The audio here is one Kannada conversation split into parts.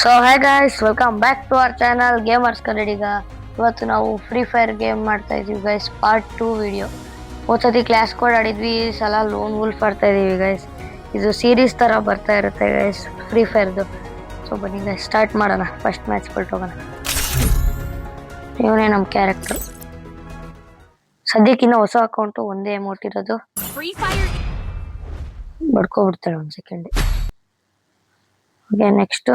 So hi guys, welcome back to our channel gamers Kannadiga. ಇವತ್ತು ನಾವು ಫ್ರೀ ಫೈರ್ ಗೇಮ್ ಮಾಡ್ತಾ ಇದೀವಿ ಗೈಸ್, ಪಾರ್ಟ್ 2 ವಿಡಿಯೋ. ಹೋದ್ಸತಿ ಕ್ಲಾಸ್ ಕೋಡ್ ಆಡಿದ್ವಿ, ಈ ಸಲ ಲೋನ್ ವೂಲ್ಫ್ ಆಡ್ತಾ ಇದೀವಿ ಗೈಸ್. ಇದು ಸೀರೀಸ್ ತರ ಬರ್ತಾ ಇರುತ್ತೆ ಗೈಸ್ ಫ್ರೀ ಫೈರ್ದು. ಸೊ ಬನ್ನಿ ಗೈಸ್ ಸ್ಟಾರ್ಟ್ ಮಾಡೋಣ. ಫಸ್ಟ್ ಮ್ಯಾಚ್ ಹೋಗೋಣ. ಇವನೇ ನಮ್ಮ ಕ್ಯಾರೆಕ್ಟರ್. ಸದ್ಯಕ್ಕಿನ್ನ ಹೊಸ ಅಕೌಂಟು ಒಂದೇ ಅಮೌಂಟ್ ಇರೋದು. ಬಡ್ಕೊಬಿಡ್ತಾಳೆ ಒಂದು ಸೆಕೆಂಡ್. ಓಕೆ, ನೆಕ್ಸ್ಟ್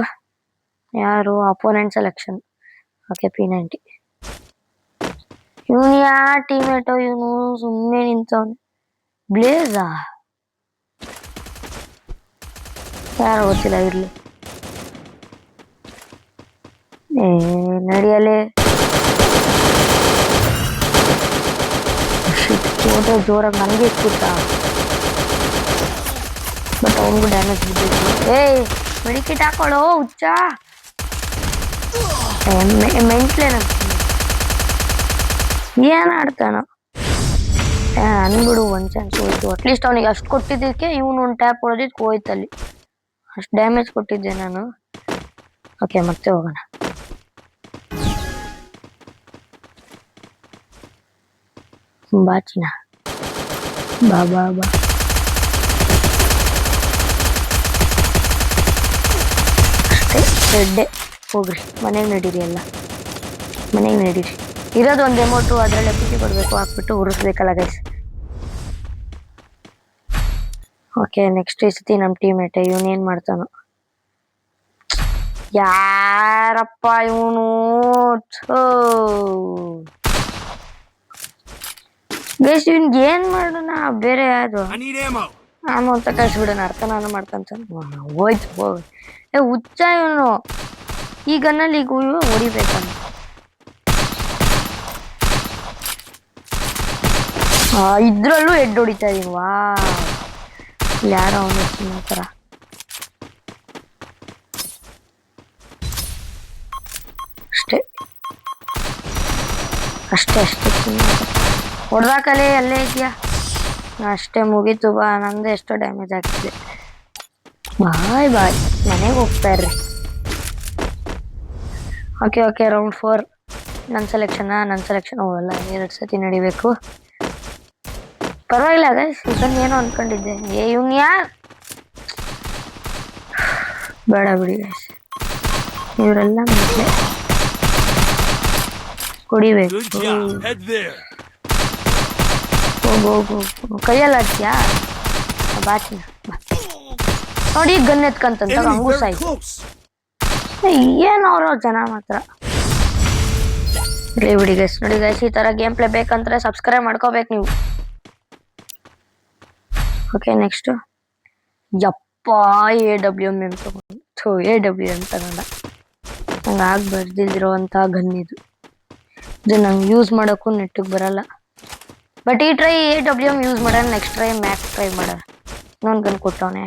ಯಾರು? Opponent selection. Okay, P90. ಇವನು ಯಾ ಟೀಮೇಟೋ? ಇವನು ಸುಮ್ಮನೆ ನಿಂತವನು. ಬ್ಲೇಜಾ ಯಾರು ಗೊತ್ತಿಲ್ಲ, ಇರ್ಲಿ. ನಡಿಯಲೇ. ಜೋರಾಗಿ ನನಗೆ ಇಟ್ಬಿಟ್ಟ, ಬಟ್ ಅವನಿಗೂ ಡ್ಯಾಮೇಜ್ ಬಿದ್ದಿತ್ತು. ಮೆಡಿಕಿಟ್ ಹಾಕೊಳ್ಳೋ ಹುಚ್ಚ. ಮೆಂಟ್ಲೇನ ಏನ್ ಆಡ್ತಾನ ಅನ್ಬಿಡು. ಒಂದ್ ಚಾನ್ಸ್ ಹೋಯ್ತು. ಅಟ್ಲೀಸ್ಟ್ ಅವನಿಗೆ ಅಷ್ಟು ಕೊಟ್ಟಿದ್ದಕ್ಕೆ ಇವನು ಒಂದು ಟ್ಯಾಪ್ ಹೊಡೆದಿದ್ದು ಹೋಯ್ತಲ್ಲಿ. ಅಷ್ಟು ಡ್ಯಾಮೇಜ್ ಕೊಟ್ಟಿದ್ದೆ ನಾನು. ಓಕೆ, ಮತ್ತೆ ಹೋಗೋಣ. ಬಾಚಿನ ಬಾ ಬಾ ಬಾ. ರೆಡ್ಡೆ ಹೋಗ್ರಿ, ಮನೆಗೆ ನಡೀರಿ. ಎಲ್ಲ ಮನೆಗೆ ನಡೀರಿ. ಇರೋದು ಒಂದು ಅಮೌಂಟು, ಅದರಲ್ಲೇ ಖುಷಿ ಕೊಡಬೇಕು, ಹಾಕ್ಬಿಟ್ಟು ಉರಿಸ್ಬೇಕಲ್ಲ ಗೈಸ್. ಓಕೆ, ನೆಕ್ಸ್ಟ್ ಈ ಸತಿ ನಮ್ಮ ಟೀಮೇಟೆ. ಇವನು ಏನು ಮಾಡ್ತಾನೋ? ಯಾರಪ್ಪ ಇವನು? ಗೈಸ್ ಇವನ್ಗೆ ಏನು ಮಾಡೋಣ? ಬೇರೆ ಯಾವುದು ಆಮ ಅಂತ ಕಳಿಸ್ಬಿಡೋಣ. ಅರ್ಥ ನಾನು ಮಾಡ್ಕೊಂತ ಹೋಯ್ತು. ಹೋಗಿ ಹುಚ್ಚ ಇವನು. ಈ ಗನ್ನಲ್ಲಿ ಈಗ ಹೊಡಿಬೇಕಂತ. ಇದ್ರಲ್ಲೂ ಹೆಡ್ ಹೊಡಿತಾ ಇದೀನಿ. ವಾ, ಯಾರೋ ಅವನು ತರ. ಅಷ್ಟೇ ಅಷ್ಟೇ ಅಷ್ಟೇ ಹೊಡೆದಾಕಲೇ. ಅಲ್ಲೇ ಇದೆಯಾ? ಅಷ್ಟೇ, ಮುಗೀತು. ಬಾ, ನಂದು ಎಷ್ಟೋ ಡ್ಯಾಮೇಜ್ ಆಗ್ತಿದೆ. ಬಾಯ್ ಬಾಯ್, ಮನೆಗೆ ಹೋಗ್ತಾ ಇರ್ರಿ. ಓಕೆ ಓಕೆ, ರೌಂಡ್ 4 ನನ್ನ ಸೆಲೆಕ್ಷನ್. ಅಲ್ಲ, 2 ಸತಿ ನಡಿಬೇಕು. ಪರವಾಗಿಲ್ಲ ಗೈಸ್, ಇದನ್ನು ಏನೋ ಅನ್ಕೊಂಡಿದ್ದೆ. ಇವ್ನು ಯಾರು? ಬೇಡ ಬಿಡಿ ಗೈಸ್, ಇವರೆಲ್ಲ ಮತ್ತೆ ಕುಡಿಬೇಕು. ಹೋಗು, ಕೈಯಲ್ಲಿ ಆಡ್ತೀಯಾ? ಬಾಚಿನ ನೋಡಿ, ಗನ್ ಎತ್ಕಂತಂತ ಹಂಗೂ ಸಾಯ್ತು. ಏನವ್ರ ಜನ ಮಾತ್ರ. ಬಿಡಿ ಗೈಸ್, ನೋಡಿ ಗೈಸ್, ಈ ತರ ಗೇಮ್ ಪ್ಲೇ ಬೇಕಂದ್ರೆ ಸಬ್ಸ್ಕ್ರೈಬ್ ಮಾಡ್ಕೋಬೇಕು ನೀವು. Okay, next. ಯಪ್ಪ, AWM ತಗೊಂಡ. ನಂಗೆ ಆಗ ಬರ್ದಿಲ್ದಿರೋವಂಥ ಗನ್ ಇದು ನಂಗೆ ಯೂಸ್ ಮಾಡೋಕ್ಕೂ ನೆಟ್ಟಿಗೆ ಬರಲ್ಲ. ಬಟ್ ಈ ಟ್ರೈ AWM ಯೂಸ್ ಮಾಡೋಣ. ನೆಕ್ಸ್ಟ್ ಟ್ರೈ ಮ್ಯಾಕ್ ಟ್ರೈ ಮಾಡೋಣ. ಇನ್ನೊಂದು ಗನ್ ಕೊಟ್ಟವನೆ.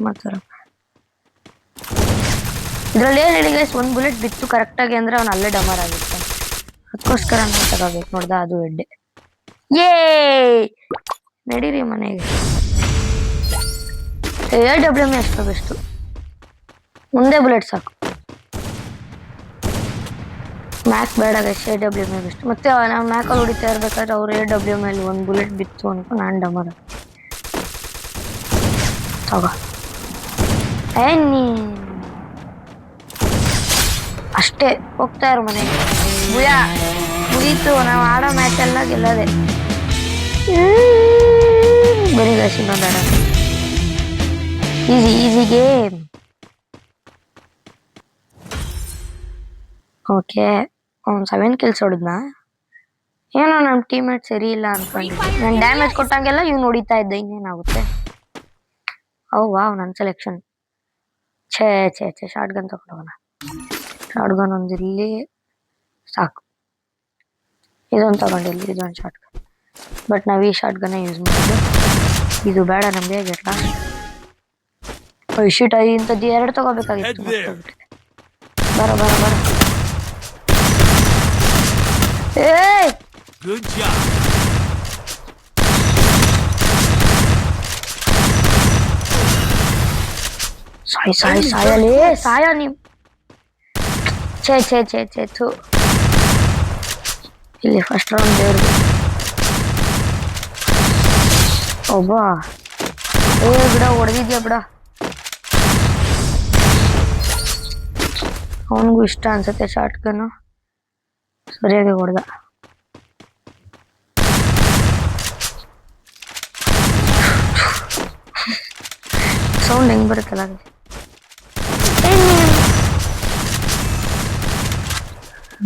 ಮಾತಾಡ. ಇದ್ರಲ್ಲಿ ಏನು ಹೇಳಿ ಗೈಸ್, ಒಂದು ಬುಲೆಟ್ ಬಿತ್ತು ಕರೆಕ್ಟಾಗಿ ಅಂದ್ರೆ ಅವ್ನು ಅಲ್ಲೇ ಡಮರ್ ಆಗಿರ್ತಾನೆ. ಅದಕ್ಕೋಸ್ಕರ ನಾನು ತಗೋಬೇಕು. ನೋಡ್ದ, ಅದು ಎಡ್ಡೆ. ನಡೀರಿ ಮನೆಗೆ. AWM ಎಷ್ಟು ಬೆಸ್ಟು. ಮುಂದೆ ಬುಲೆಟ್ ಸಾಕು. ಮ್ಯಾಕ್ ಬೇಡ ಗೈಸ್, AWM ಬೆಸ್ಟ್. ಮತ್ತೆ ನಾವು ಮ್ಯಾಕಲ್ಲಿ ಹೊಡಿತಾ ಇರ್ಬೇಕಾದ್ರೆ ಅವ್ರು AWM ಅಲ್ಲಿ ಒಂದು ಬುಲೆಟ್ ಬಿತ್ತು ಅನ್ಕೊ ನಾನು ಡಮರ್ ತಗೋ. ನೀ ಅಷ್ಟೇ, ಹೋಗ್ತಾ ಇರು ಮನೆಗೆ. ಮುಗೀತು, ನಾವು ಆಡೋ ಮ್ಯಾಚ್ ಎಲ್ಲ ಗೆಲ್ಲದೆ. ಬರೀ ಗೈಸ್, ಇನ್ನೊಂದು ಆಡ. Easy game. Okay, 7 kills ಹೊಡೆದ್ನಾ? ಏನೋ ನಮ್ಮ ಟೀಮೇಟ್ ಸರಿ ಇಲ್ಲ ಅನ್ಕೊಂಡಿದ್ದೆ. ನಾನು ಡ್ಯಾಮೇಜ್ ಕೊಟ್ಟಂಗೆಲ್ಲ ಇವ್ನು ಹೊಡಿತಾ ಇದ್ದೆ. ಇನ್ನೇನಾಗುತ್ತೆ? ವಾವ್, ನನ್ನ ಸೆಲೆಕ್ಷನ್. ಛೇ, ಶಾರ್ಟ್ ಗನ್ ತಗೊಂಡೋಗೋಣ. ಶಾರ್ಟ್ ಗನ್ ಒಂದಿರಲಿ ಸಾಕು. ಇದೊಂದು ತಗೊಂಡಿಲ್ಲ, ಇದೊಂದು ಶಾರ್ಟ್ ಗನ್. ಬಟ್ ನಾವು ಈ ಶಾರ್ಟ್ ಗನ್ನೇ ಯೂಸ್ ಮಾಡೋದು. ಇದು ಬೇಡ ನಮಗೆ. ಗೆಟ್ಲ ಶೀಟ್ ಇಂಥದ್ದು 2 ತಗೋಬೇಕಾಗಿತ್ತು. ಬರ Good job. ಸಾಯಲೇ ಸಾಯ ನೀವು. ಛೇ ಥು. ಇಲ್ಲಿ ಫಸ್ಟ್ ರೌಂಡ್ ದೇವ್ರದು. ಒಬ್ಬ ಬಿಡ ಹೊಡೆದಿದ್ಯಾ ಬಿಡ. ಅವನಿಗೂ ಇಷ್ಟ ಅನ್ಸುತ್ತೆ ಶಾರ್ಟ್ ಗನ್ನು. ಸರಿಯಾಗಿ ಹೊಡೆದ. ಸೌಂಡ್ ಹೆಂಗ್ ಬರುತ್ತಲ್ಲ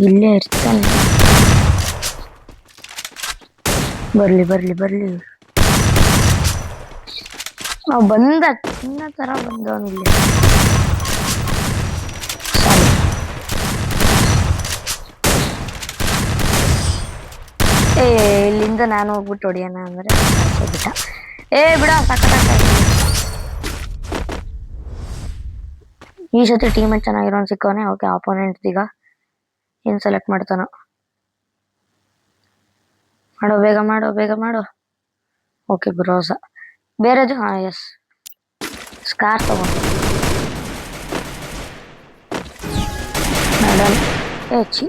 ಇಲ್ಲೇ ಇರ್ತಾನೆ. ಬರ್ಲಿ ಬಂದ ಚಿನ್ನ ತರ ಬಂದವನಿಲ್ಲಿ. ಇಲ್ಲಿಂದ ನಾನು ಹೋಗ್ಬಿಟ್ಟು ಹೊಡಿಯೋಣ ಅಂದ್ರೆ ಬಿಟ್ಟ. ಬಿಡ ಸಕ್ಕತ್ತಾಗಿ. ಈ ಸತಿ ಟೀಮ್ ಚೆನ್ನಾಗಿರೋನ್ ಸಿಕ್ಕವನೆ. ಓಕೆ, ಆಪೋನೆಂಟ್ ಈಗ ಏನ್ ಸೆಲೆಕ್ಟ್ ಮಾಡ್ತಾನೋ. ಬೇಗ ಮಾಡೋ. ಓಕೆ, ಗ್ರೋಸಾ. ಬೇರೆದು ಎಸ್, ಸ್ಕಾರ್ ತಗೊಂಡು ಮೇಡಮ್. ಚಿ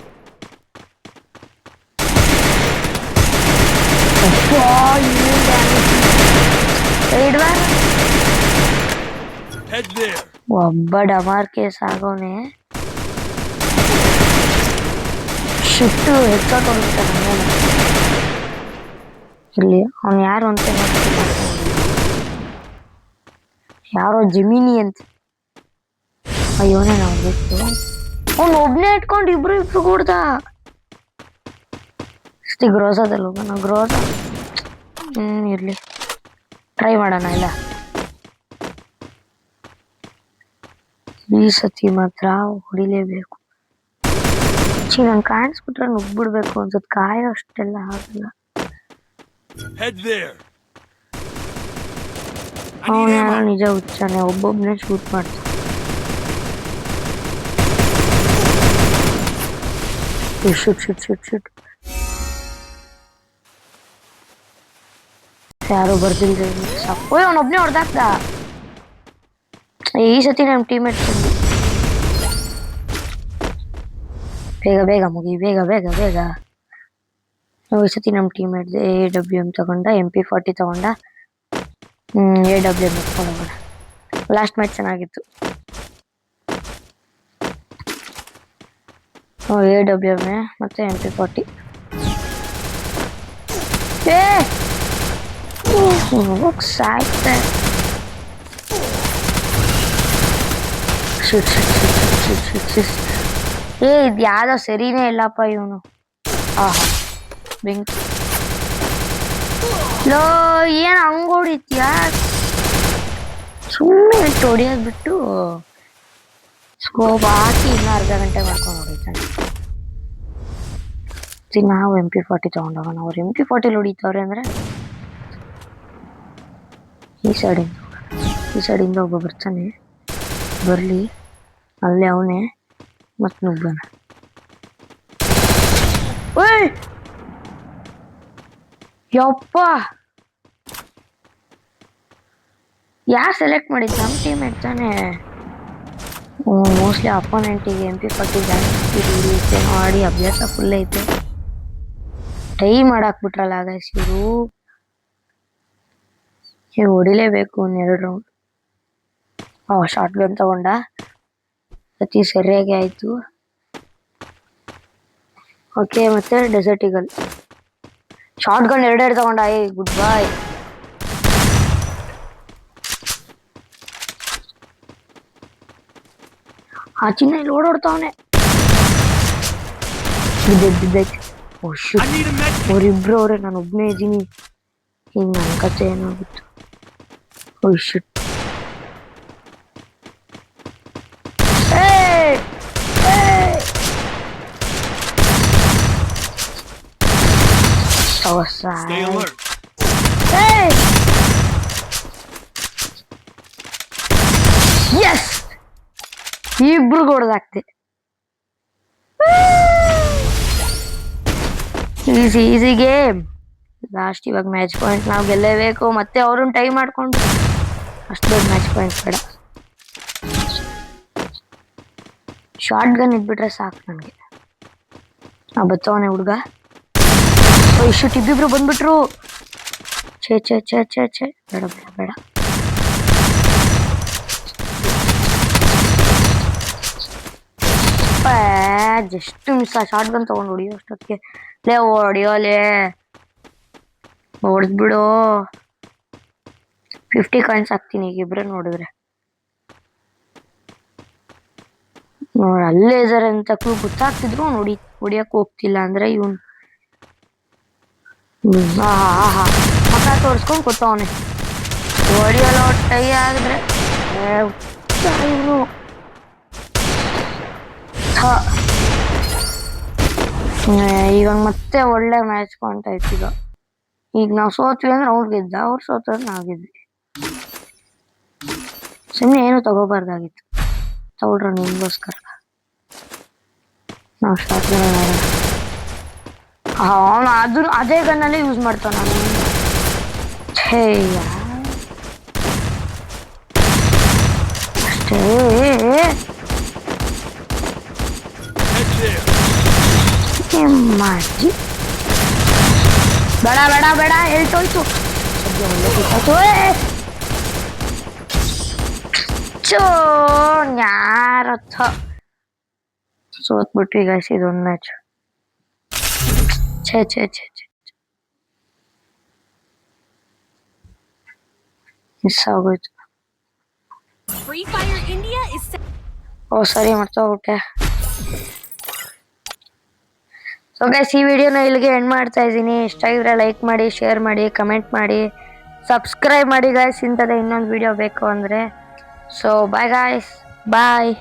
ಒಬ್ಬ ಡಮಾರ್ ಕೇಸ್ ಆಗೋನೆ. ಶಿಫ್ಟ್ ಹೆಚ್ಚಾಗ್ತಾನೆ. ಇಲ್ಲಿ ಅವ್ನು ಯಾರು ಅಂತ ಯಾರೋ ಜಮೀನಿ ಅಂತ. ಅಯ್ಯೋನೇ ನಾವು ಬಿಟ್ಟು ಅವ್ನು ಒಬ್ನೇ ಇಟ್ಕೊಂಡು ಇಬ್ರು ಕೂಡ್ದ. ಗ್ರೋಸಾದಲ್ಲಿ ಹೋಗೋಣ. ಗ್ರೋಸಾ ಇರ್ಲಿ, ಟ್ರೈ ಮಾಡೋಣ. ಇಲ್ಲ ಈ ಸತಿ ಮಾತ್ರ ಹೊಡಿಲೇಬೇಕು. ನಂಗೆ ಕಾಣಿಸ್ಬಿಟ್ರೆ ನುಗ್ಬಿಡ್ಬೇಕು ಅನ್ಸುತ್ತೆ. ಕಾಯೋ ಅಷ್ಟೆಲ್ಲ ಆಗಲ್ಲ. ಅವನ ಯಾರೋ ನಿಜ ಹುಚ್ಚಾನೆ, ಒಬ್ಬೊಬ್ನೇ ಶೂಟ್ ಮಾಡ್ತಾನೆ. ಶೂಟ್ ಯಾರು ಬರ್ದಿಲ್ರಿ. ಅವನೊಬ್ನೇ ಹೊಡೆದಾಕ್ದ. ಈ ಸತಿ ನಮ್ಮ ಟೀಮೇಟ್ ಬೇಗ ಮುಗಿ. ಬೇಗ. ಈ ಸತಿ ನಮ್ಮ ಟೀಮೇಟ್ AWM ತಗೊಂಡ, MP40 ತಗೊಂಡ. AWM ತಗೊಂಡ. ಲಾಸ್ಟ್ ಮ್ಯಾಚ್ ಚೆನ್ನಾಗಿತ್ತು. AWM ಮತ್ತೆ MP40. ಸಾಯ್ತೆ. ಇದು ಯಾವ್ದೋ ಸರಿನೇ ಇಲ್ಲಪ್ಪ ಇವನು. ಬೆಂಕಿ ಲೋ, ಏನ್ ಹಂಗ ಹೊಡಿತ್ಯಾ? ಸುಮ್ಮನೆ ಹೊಡಿಯೋದ್ ಬಿಟ್ಟು ಸ್ಕೋಪ್ ಹಾಕಿ ಇನ್ನ ಅರ್ಧ ಗಂಟೆ ಮಾಡ್ಕೊಂಡು ಹೊಡಿತಾನೆ. ನಾವು MP40 ತಗೊಂಡೋಗೋಣ. ಅವ್ರು MP40 ಹೊಡಿತವ್ರೆ ಅಂದ್ರೆ ಈ ಸೈಡಿಂದ ಒಬ್ಬ ಬರ್ತಾನೆ. ಬರ್ಲಿ, ಅಲ್ಲೇ ಅವನೇ. ಮತ್ ನುಗ್ಗೋಣ. ಯಪ್ಪ, ಯಾರು ಸೆಲೆಕ್ಟ್ ಮಾಡಿದ್ದು? ನಮ್ಮ ಟೀಮ್ ಇರ್ತಾನೆ. ಮೋಸ್ಟ್ಲಿ ಅಪೋನೆಂಟಿಗೆ MP40 ಜಾಸ್ತಿ ಮಾಡಿ ಅಭ್ಯಾಸ ಫುಲ್ ಐತೆ. ಟ್ರೈ ಮಾಡಾಕ್ಬಿಟ್ರಲ್ಲ ಗೈಸ್ ಇವರು. ಹೊಡಿಲೇಬೇಕು 2 ರೌಂಡ್. ಶಾರ್ಟ್ ಗನ್ ತಗೊಂಡ. ಅತಿ ಸರಿಯಾಗಿ ಆಯ್ತು. ಓಕೆ, ಮತ್ತೆ ಡೆಸರ್ಟ್ ಈಗಲ್. ಶಾರ್ಟ್ ಗನ್ 2 ತಗೊಂಡ. ಗುಡ್ ಬಾಯ್. ಆ ಚಿನ್ನ ಇಲ್ಲಿ ಓಡಾಡ್ತಾವನೆ. ಅವರಿಬ್ರು ಅವ್ರೆ, ನಾನು ಒಬ್ನೇ ಇದ್ದೀನಿ. ಹಿಂಗ ನನ್ನ ಕತೆ ಏನಾಗುತ್ತೆ. ಶಿಟ್. ಎಸ್, ಇಬ್ರು ಹೊಡೆದಾಕ್ತೆ. Easy game. ಲಾಸ್ಟ್ ಇವಾಗ ಮ್ಯಾಚ್ ಪಾಯಿಂಟ್ ನಾವು ಗೆಲ್ಲೇಬೇಕು. ಮತ್ತೆ ಅವ್ರನ್ನ ಟೈ ಮಾಡ್ಕೊಂಡು ಅಷ್ಟು ದೊಡ್ಡ ಮ್ಯಾಚ್ ಪಾಯಿಂಟ್ ಬೇಡ. ಶಾರ್ಟ್ ಗನ್ ಇದ್ಬಿಟ್ರೆ ಸಾಕು ನನಗೆ. ಬತ್ತವನೆ ಹುಡುಗ. ಇಷ್ಟು ಇಬ್ಬಿಬ್ರು ಬಂದ್ಬಿಟ್ರು. ಛೇ ಛೇ ಛೇ ಛೇ ಛೇ ಬೇಡ ಬೇಡ ಬೇಡ. Just miss. ಆ ಶಾರ್ಟ್ ಗನ್ ತಗೊಂಡು ಹೊಡಿಯೋ ಅಷ್ಟೊತ್ತಿಗೆ ಲೇ ಹೊಡಿಯೋಲೇ ಹೊಡೆದ್ಬಿಡು. 50 ಕಾಯಿನ್ಸ್ ಹಾಕ್ತೀನಿ ಈಗ ಇಬ್ರೆ ನೋಡಿದ್ರೆ. ಅಲ್ಲೇ ಇದಾರೆ ಅಂತ ಗೊತ್ತಾಗ್ತಿದ್ರು ಹೊಡಿಯಕ್ ಹೋಗ್ತಿಲ್ಲ ಅಂದ್ರೆ ಇವನ್ ಮಕ್ಕ ತೋರ್ಸ್ಕೊಂಡ್ ಕೊತ್ತವನೆ. ಹೊಡಿಯಲ್ಲ ಟೈ ಆಗಿದ್ರೆ ಇವನು ಇವಾಗ ಮತ್ತೆ ಒಳ್ಳೆ ಮ್ಯಾಚ್ ಕಾಣ್ತೈತಿ. ಈಗ ನಾವು ಸೋತ್ವಿ ಅಂದ್ರೆ ಅವ್ರು ಗೆದ್ದ, ಅವ್ರು ಸೋತ್ರ ನಾವ್ ಗೆದ್ವಿ. ಸುಮ್ಮನೆ ಏನು ತಗೋಬಾರ್ದಾಗಿತ್ತು. ತಗೊಳ್ರ ನಿಮ್ಗೋಸ್ಕರ. ನಾವು ಸ್ಟಾರ್ಟ್ ಅವನು ಅದನ್ನು ಅದೇ ಗನ್ನಲ್ಲೇ ಯೂಸ್ ಮಾಡ್ತಾವ. ನಾನು ಅಷ್ಟೇ ಮಾಡಿ. ಬೇಡ ಬೇಡ ಬೇಡ ಹೇಳ್ತೋಯ್ತು. ಯಾರತ್ತ ಸೋತ್ಬಿಟ್ವಿ ಗೈಸ್ ಇದೊಂದು ಮ್ಯಾಚ್. ಛೇ ಛೇ ಛೇ ಛೇ ಮಿಸ್ ಆಗೋಯ್ತು. ಓ ಸರಿ ಮರ್ತೋಗ್ಬಿಟ್ಟೆ. ಸೊ ಗೈಸ್ ಈ ವಿಡಿಯೋನ ಇಲ್ಲಿಗೆ ಎಂಡ್ ಮಾಡ್ತಾ ಇದ್ದೀನಿ. ಇಷ್ಟ ಆಗಿದ್ರೆ ಲೈಕ್ ಮಾಡಿ, ಶೇರ್ ಮಾಡಿ, ಕಮೆಂಟ್ ಮಾಡಿ, ಸಬ್ಸ್ಕ್ರೈಬ್ ಮಾಡಿ ಗೈಸ್. ಇಂಥದ್ದೇ ಇನ್ನೊಂದು ವಿಡಿಯೋ ಬೇಕು ಅಂದರೆ. ಸೊ ಬಾಯ್ ಗೈಸ್, ಬಾಯ್.